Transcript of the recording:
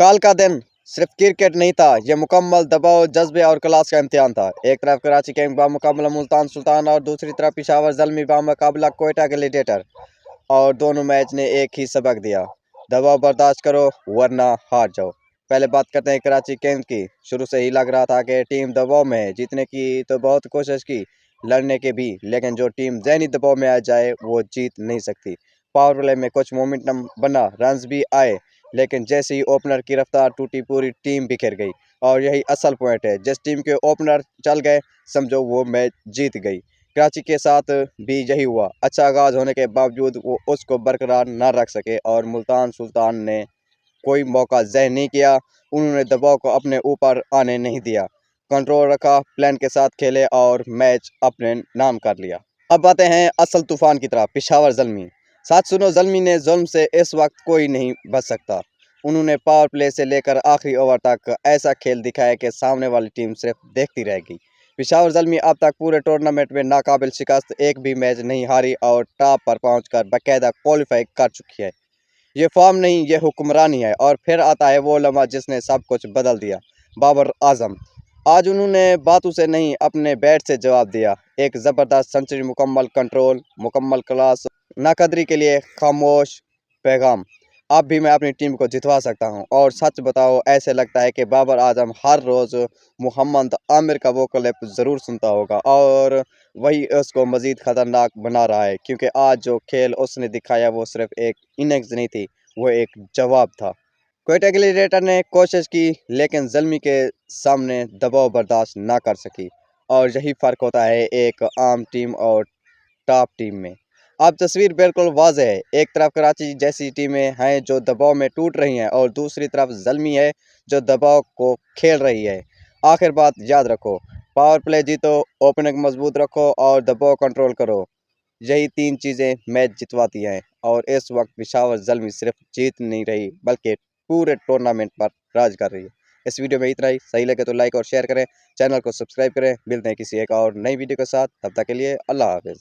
काल का दिन सिर्फ क्रिकेट नहीं था, यह मुकम्मल दबाव, जज्बे और क्लास का इम्तिहान था। एक तरफ कराची किंग्स बामुकाबला मुल्तान सुल्तान और दूसरी तरफ पेशावर ज़ल्मी बामुकाबला क्वेटा ग्लेडिएटर, और दोनों मैच ने एक ही सबक दिया, दबाव बर्दाश्त करो वरना हार जाओ। पहले बात करते हैं कराची किंग्स की। शुरू से ही लग रहा था कि टीम दबाव में है, जीतने की तो बहुत कोशिश की, लड़ने के भी, लेकिन जो टीम ज़हनी दबाव में आ जाए वो जीत नहीं सकती। पावर प्ले में कुछ मोमेंटम बना, रन्स भी आए, लेकिन जैसे ही ओपनर की रफ्तार टूटी पूरी टीम बिखर गई। और यही असल पॉइंट है, जिस टीम के ओपनर चल गए समझो वो मैच जीत गई। कराची के साथ भी यही हुआ, अच्छा आगाज होने के बावजूद वो उसको बरकरार न रख सके और मुल्तान सुल्तान ने कोई मौका ज़ाय नहीं किया। उन्होंने दबाव को अपने ऊपर आने नहीं दिया, कंट्रोल रखा, प्लान के साथ खेले और मैच अपने नाम कर लिया। अब आते हैं असल तूफान की तरफ, पेशावर ज़ल्मी। साथ सुनो, ज़ल्मी ने जुल्म से इस वक्त कोई नहीं बच सकता। उन्होंने पावर प्ले से लेकर आखिरी ओवर तक ऐसा खेल दिखाया कि सामने वाली टीम सिर्फ देखती रह गई। पेशावर ज़ल्मी अब तक पूरे टूर्नामेंट में नाकाबिल शिकस्त, एक भी मैच नहीं हारी और टॉप पर पहुंचकर बाकायदा क्वालिफाई कर चुकी है। ये फॉर्म नहीं, ये हुक्मरानी है। और फिर आता है वो लम्हा जिसने सब कुछ बदल दिया, बाबर आजम। आज उन्होंने बातों से नहीं अपने बैट से जवाब दिया। एक ज़बरदस्त सेंचुरी, मुकम्मल कंट्रोल, मुकम्मल क्लास, नाकदरी के लिए खामोश पैगाम। अब भी मैं अपनी टीम को जितवा सकता हूं। और सच बताओ, ऐसे लगता है कि बाबर आजम हर रोज़ मोहम्मद आमिर का वो क्लिप ज़रूर सुनता होगा और वही उसको मज़ीद ख़तरनाक बना रहा है, क्योंकि आज जो खेल उसने दिखाया वो सिर्फ एक इनिंग्स नहीं थी, वो एक जवाब था। क्वेटा ग्लेडिएटर ने कोशिश की, लेकिन ज़ल्मी के सामने दबाव बर्दाश्त ना कर सकी। और यही फ़र्क होता है एक आम टीम और टॉप टीम में। अब तस्वीर बिल्कुल वाज़ेह है, एक तरफ कराची जैसी टीमें हैं जो दबाव में टूट रही हैं और दूसरी तरफ ज़ल्मी है जो दबाव को खेल रही है। आखिर बात याद रखो, पावर प्ले जीतो, ओपनिंग मजबूत रखो और दबाव कंट्रोल करो। यही तीन चीज़ें मैच जितवाती हैं। और इस वक्त पेशावर ज़ल्मी सिर्फ जीत नहीं रही बल्कि पूरे टूर्नामेंट पर राज कर रही है। इस वीडियो में इतना ही। सही लगे तो लाइक और शेयर करें, चैनल को सब्सक्राइब करें। मिलते हैं किसी एक और नई वीडियो के साथ, तब तक के लिए अल्लाह हाफ़िज़।